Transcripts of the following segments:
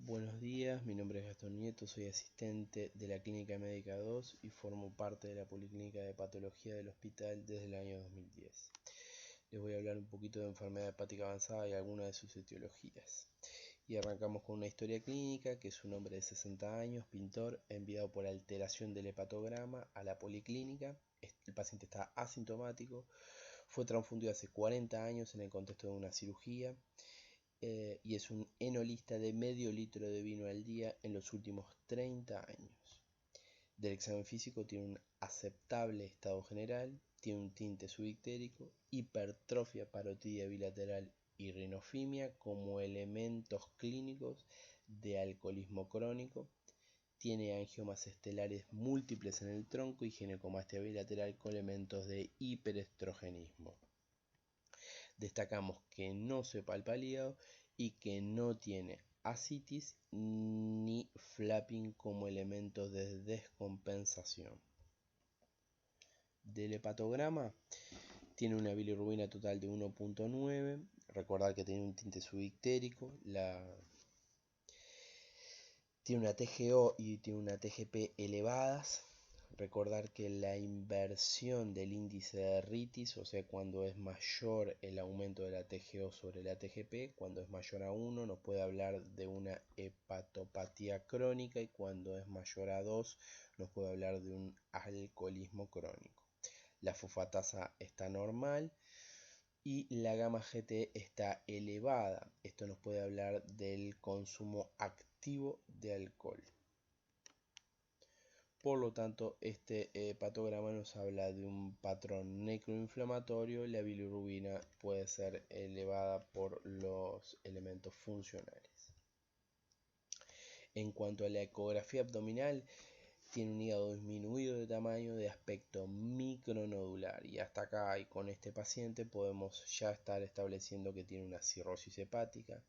Buenos días, mi nombre es Gastón Nieto, soy asistente de la Clínica Médica 2 y formo parte de la Policlínica de Patología del hospital desde el año 2010. Les voy a hablar un poquito de enfermedad hepática avanzada y algunas de sus etiologías. Y arrancamos con una historia clínica, que es un hombre de 60 años, pintor, enviado por alteración del hepatograma a la policlínica. El paciente está asintomático, fue transfundido hace 40 años en el contexto de una cirugía. Y es un enolista de medio litro de vino al día en los últimos 30 años. Del examen físico tiene un aceptable estado general, tiene un tinte subictérico, hipertrofia parotidia bilateral y rinofimia como elementos clínicos de alcoholismo crónico, tiene angiomas estelares múltiples en el tronco y ginecomastia bilateral con elementos de hiperestrogenismo. Destacamos que no se palpa el hígado y que no tiene ascitis ni flapping como elementos de descompensación. Del hepatograma tiene una bilirrubina total de 1.9. Recordar que tiene un tinte subictérico, tiene una TGO y tiene una TGP elevadas. Recordar que la inversión del índice de Ritis, o sea, cuando es mayor el aumento de la TGO sobre la TGP, cuando es mayor a 1 nos puede hablar de una hepatopatía crónica, y cuando es mayor a 2 nos puede hablar de un alcoholismo crónico. La fosfatasa está normal y la gamma GT está elevada. Esto nos puede hablar del consumo activo de alcohol. Por lo tanto, este hepatograma nos habla de un patrón necroinflamatorio. La bilirrubina puede ser elevada por los elementos funcionales. En cuanto a la ecografía abdominal, tiene un hígado disminuido de tamaño, de aspecto micronodular, y hasta acá y con este paciente podemos ya estar estableciendo que tiene una cirrosis hepática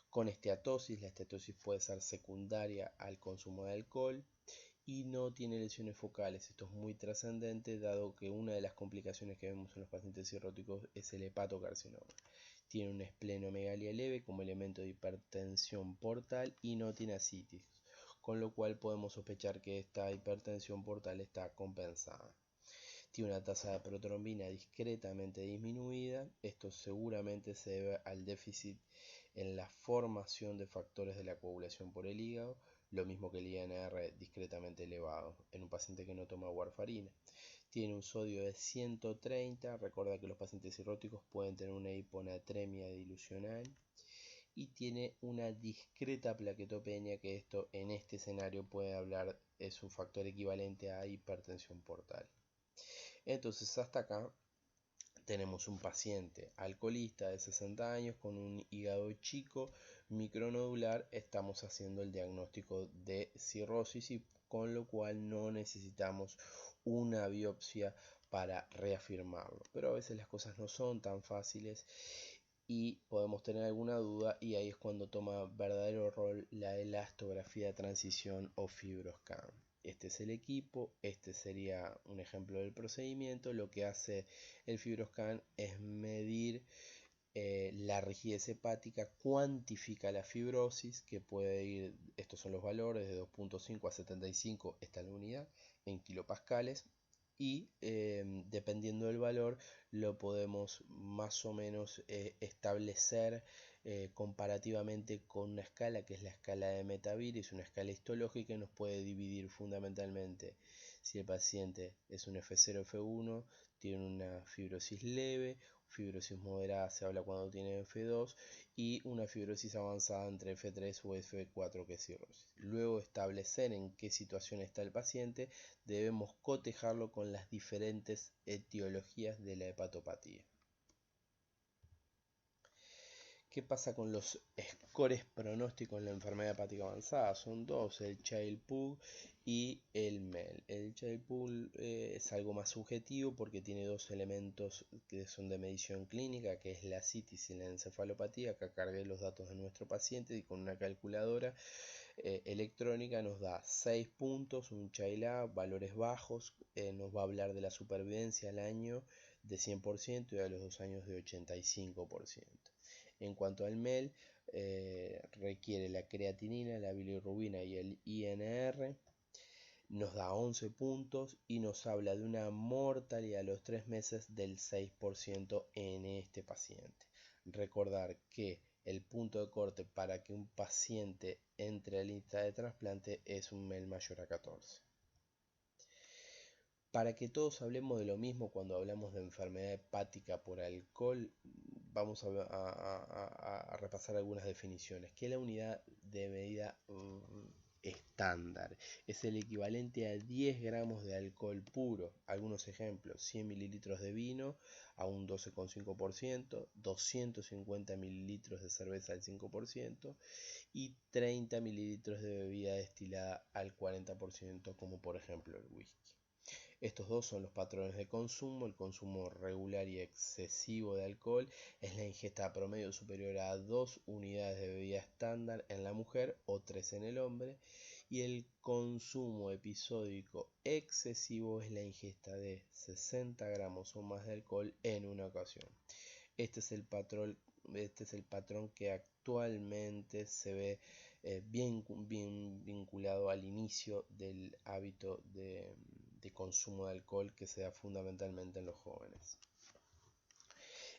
con esteatosis. La esteatosis puede ser secundaria al consumo de alcohol y no tiene lesiones focales. Esto es muy trascendente, dado que una de las complicaciones que vemos en los pacientes cirróticos es el hepatocarcinoma. Tiene una esplenomegalia leve como elemento de hipertensión portal y no tiene ascitis, con lo cual podemos sospechar que esta hipertensión portal está compensada. Tiene una tasa de protrombina discretamente disminuida. Esto seguramente se debe al déficit en la formación de factores de la coagulación por el hígado, lo mismo que el INR discretamente elevado en un paciente que no toma warfarina. Tiene un sodio de 130. Recuerda que los pacientes cirróticos pueden tener una hiponatremia dilucional. Y tiene una discreta plaquetopenia, que esto en este escenario puede hablar, es un factor equivalente a hipertensión portal. Entonces hasta acá tenemos un paciente alcoholista de 60 años con un hígado chico micronodular. Estamos haciendo el diagnóstico de cirrosis, y con lo cual no necesitamos una biopsia para reafirmarlo. Pero a veces las cosas no son tan fáciles y podemos tener alguna duda, y ahí es cuando toma verdadero rol la elastografía de transición o FibroScan. Este es el equipo, este sería un ejemplo del procedimiento. Lo que hace el FibroScan es medir la rigidez hepática, cuantifica la fibrosis, que puede ir, estos son los valores, de 2.5 a 75 está la unidad en kilopascales, y dependiendo del valor lo podemos más o menos establecer comparativamente con una escala, que es la escala de Metavir. Es una escala histológica y nos puede dividir fundamentalmente si el paciente es un F0, F1, tiene una fibrosis leve. Fibrosis moderada se habla cuando tiene F2, y una fibrosis avanzada entre F3 o F4, que es cirrosis. Luego, establecer en qué situación está el paciente, debemos cotejarlo con las diferentes etiologías de la hepatopatía. ¿Qué pasa con los scores pronósticos en la enfermedad hepática avanzada? Son dos, el Child-Pugh y el MEL. El Child-Pugh es algo más subjetivo porque tiene dos elementos que son de medición clínica, que es la ascitis y la encefalopatía. Acá cargué los datos de nuestro paciente y con una calculadora electrónica nos da 6 puntos, un Child-A, valores bajos, nos va a hablar de la supervivencia al año de 100% y a los 2 años de 85%. En cuanto al MEL, requiere la creatinina, la bilirrubina y el INR. Nos da 11 puntos y nos habla de una mortalidad a los 3 meses del 6% en este paciente. Recordar que el punto de corte para que un paciente entre a la lista de trasplante es un MEL mayor a 14. Para que todos hablemos de lo mismo cuando hablamos de enfermedad hepática por alcohol, vamos a repasar algunas definiciones. ¿Qué es la unidad de medida estándar? Es el equivalente a 10 gramos de alcohol puro. Algunos ejemplos: 100 mililitros de vino a un 12,5%, 250 mililitros de cerveza al 5% y 30 mililitros de bebida destilada al 40%, como por ejemplo el whisky. Estos dos son los patrones de consumo. El consumo regular y excesivo de alcohol es la ingesta promedio superior a 2 unidades de bebida estándar en la mujer o 3 en el hombre. Y el consumo episódico excesivo es la ingesta de 60 gramos o más de alcohol en una ocasión. Este es el patrón que actualmente se ve bien vinculado al inicio del hábito de consumo de alcohol, que se da fundamentalmente en los jóvenes.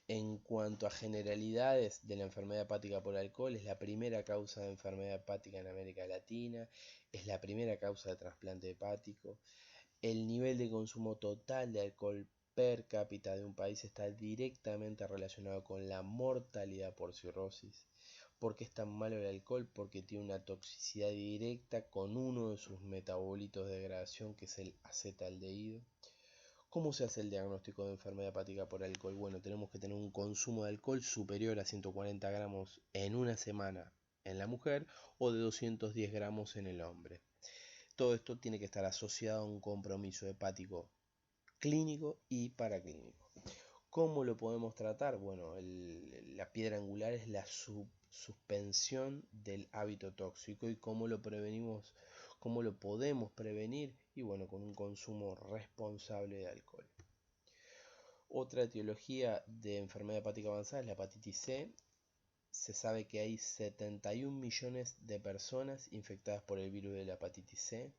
En cuanto a generalidades de la enfermedad hepática por alcohol, es la primera causa de enfermedad hepática en América Latina, es la primera causa de trasplante hepático. El nivel de consumo total de alcohol per cápita de un país está directamente relacionado con la mortalidad por cirrosis. ¿Por qué es tan malo el alcohol? Porque tiene una toxicidad directa con uno de sus metabolitos de degradación, que es el acetaldehído. ¿Cómo se hace el diagnóstico de enfermedad hepática por alcohol? Bueno, tenemos que tener un consumo de alcohol superior a 140 gramos en una semana en la mujer o de 210 gramos en el hombre. Todo esto tiene que estar asociado a un compromiso hepático clínico y paraclínico. ¿Cómo lo podemos tratar? Bueno, la piedra angular es la suspensión del hábito tóxico. ¿Y cómo lo prevenimos? ¿Cómo lo podemos prevenir? Y bueno, con un consumo responsable de alcohol. Otra etiología de enfermedad hepática avanzada es la hepatitis C. Se sabe que hay 71 millones de personas infectadas por el virus de la hepatitis C.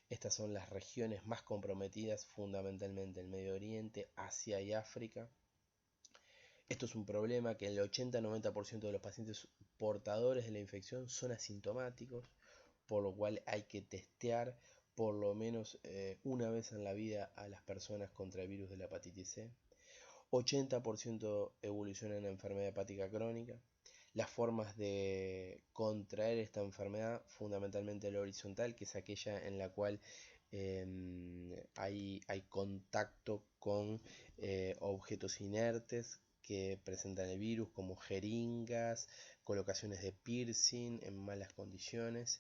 Estas son las regiones más comprometidas, fundamentalmente el Medio Oriente, Asia y África. Esto es un problema que el 80-90% de los pacientes portadores de la infección son asintomáticos, por lo cual hay que testear por lo menos una vez en la vida a las personas contra el virus de la hepatitis C. 80% evolucionan a enfermedad hepática crónica. Las formas de contraer esta enfermedad, fundamentalmente la horizontal, que es aquella en la cual hay contacto con objetos inertes que presentan el virus, como jeringas, colocaciones de piercing en malas condiciones.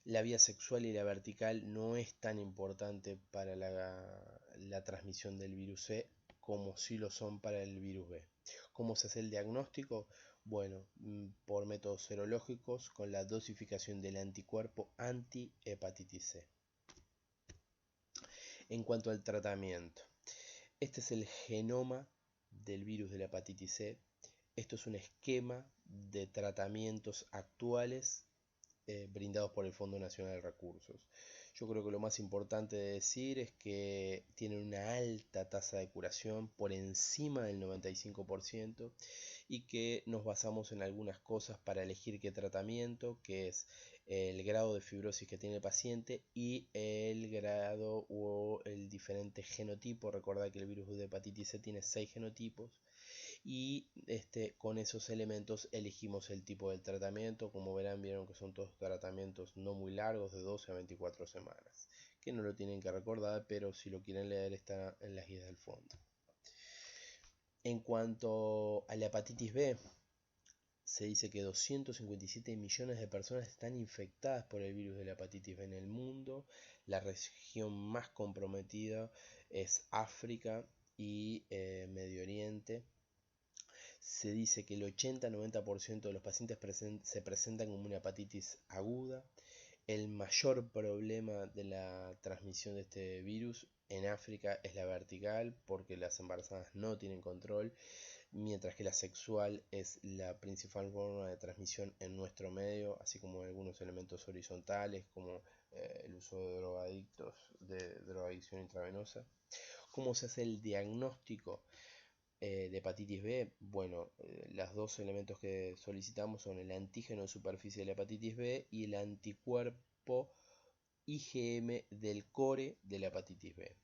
La vía sexual y la vertical no es tan importante para la transmisión del virus C como sí lo son para el virus B. ¿Cómo se hace el diagnóstico? Bueno, por métodos serológicos con la dosificación del anticuerpo anti-hepatitis C. En cuanto al tratamiento, este es el genoma del virus de la hepatitis C. Esto es un esquema de tratamientos actuales brindados por el Fondo Nacional de Recursos. Yo creo que lo más importante de decir es que tienen una alta tasa de curación por encima del 95% y que nos basamos en algunas cosas para elegir qué tratamiento, que es el grado de fibrosis que tiene el paciente y el grado o el diferente genotipo. Recordad que el virus de hepatitis C tiene 6 genotipos. Y con esos elementos elegimos el tipo de tratamiento. Como verán, vieron que son todos tratamientos no muy largos, de 12 a 24 semanas, que no lo tienen que recordar, pero si lo quieren leer está en las guías del fondo. En cuanto a la hepatitis B, se dice que 257 millones de personas están infectadas por el virus de la hepatitis B en el mundo. La región más comprometida es África y Medio Oriente. Se dice que el 80-90% de los pacientes se presentan como una hepatitis aguda. El mayor problema de la transmisión de este virus en África es la vertical, porque las embarazadas no tienen control. mientras que la sexual es la principal forma de transmisión en nuestro medio, así como algunos elementos horizontales como el uso de drogadictos, de drogadicción intravenosa. ¿Cómo se hace el diagnóstico de hepatitis B? Bueno, los dos elementos que solicitamos son el antígeno de superficie de la hepatitis B y el anticuerpo IgM del core de la hepatitis B.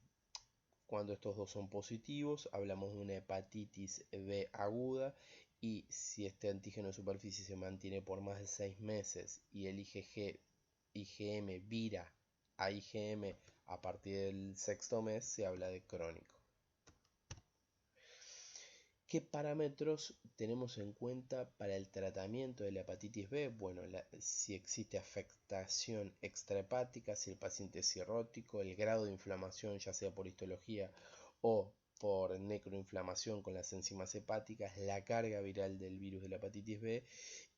Cuando estos dos son positivos, hablamos de una hepatitis B aguda, y si este antígeno de superficie se mantiene por más de 6 meses y el IgM vira a IgM a partir del sexto mes, se habla de crónico. ¿Qué parámetros tenemos en cuenta para el tratamiento de la hepatitis B? Bueno, si existe afectación extrahepática, si el paciente es cirrótico, el grado de inflamación, ya sea por histología o por necroinflamación con las enzimas hepáticas, la carga viral del virus de la hepatitis B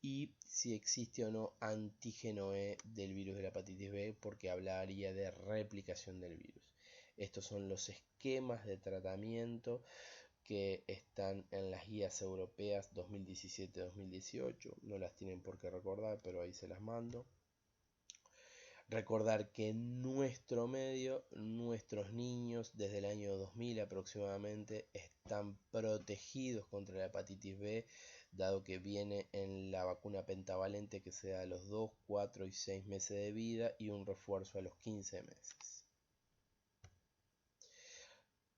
y si existe o no antígeno E del virus de la hepatitis B, porque hablaría de replicación del virus. Estos son los esquemas de tratamiento que están en las guías europeas 2017-2018. No las tienen por qué recordar, pero ahí se las mando. Recordar que en nuestro medio, nuestros niños desde el año 2000 aproximadamente están protegidos contra la hepatitis B, dado que viene en la vacuna pentavalente que se da a los 2, 4 y 6 meses de vida y un refuerzo a los 15 meses.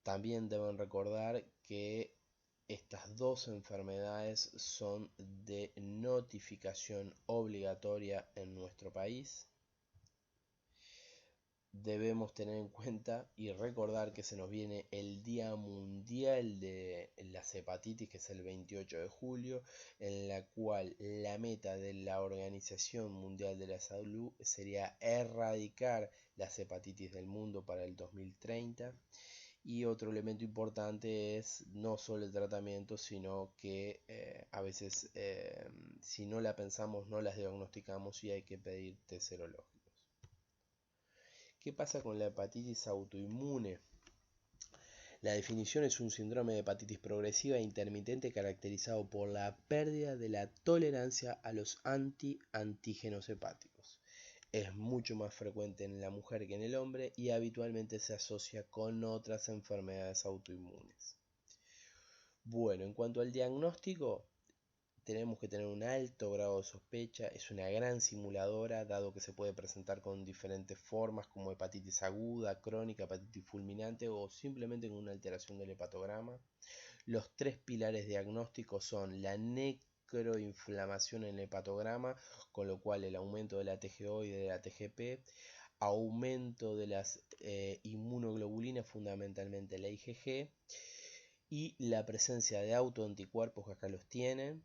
También deben recordar que estas dos enfermedades son de notificación obligatoria en nuestro país. Debemos tener en cuenta y recordar que se nos viene el Día Mundial de las Hepatitis, que es el 28 de julio, en la cual la meta de la Organización Mundial de la Salud sería erradicar las hepatitis del mundo para el 2030. Y otro elemento importante es no solo el tratamiento, sino que a veces si no la pensamos, no las diagnosticamos y hay que pedir test serológicos. ¿Qué pasa con la hepatitis autoinmune? La definición es un síndrome de hepatitis progresiva e intermitente caracterizado por la pérdida de la tolerancia a los antígenos hepáticos. Es mucho más frecuente en la mujer que en el hombre y habitualmente se asocia con otras enfermedades autoinmunes. Bueno, en cuanto al diagnóstico, tenemos que tener un alto grado de sospecha. Es una gran simuladora, dado que se puede presentar con diferentes formas como hepatitis aguda, crónica, hepatitis fulminante o simplemente con una alteración del hepatograma. Los tres pilares diagnósticos son la necroinflamación en el hepatograma, con lo cual el aumento de la TGO y de la TGP, aumento de las inmunoglobulinas, fundamentalmente la IgG, y la presencia de autoanticuerpos, que acá los tienen,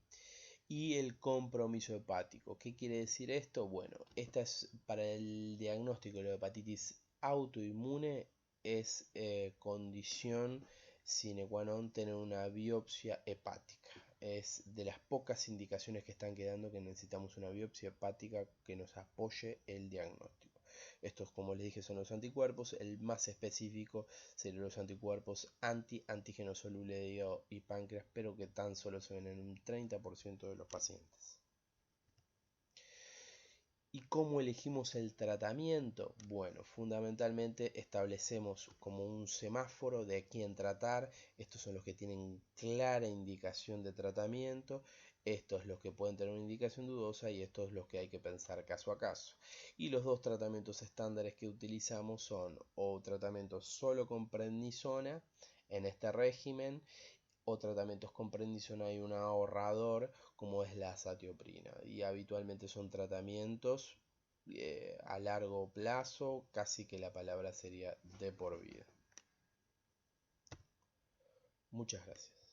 y el compromiso hepático. ¿Qué quiere decir esto? Bueno, esta es para el diagnóstico de la hepatitis autoinmune, es condición sine qua non tener una biopsia hepática. Es de las pocas indicaciones que están quedando que necesitamos una biopsia hepática que nos apoye el diagnóstico. Estos, como les dije, son los anticuerpos. El más específico serían los anticuerpos antígeno soluble de hígado y páncreas, pero que tan solo se ven en un 30% de los pacientes. ¿Y cómo elegimos el tratamiento? Bueno, fundamentalmente establecemos como un semáforo de a quién tratar. Estos son los que tienen clara indicación de tratamiento. Estos los que pueden tener una indicación dudosa y estos los que hay que pensar caso a caso. Y los dos tratamientos estándares que utilizamos son o tratamientos solo con prednisona en este régimen, o tratamientos con prednisona y un ahorrador como es la azatioprina, y habitualmente son tratamientos a largo plazo, casi que la palabra sería de por vida. Muchas gracias.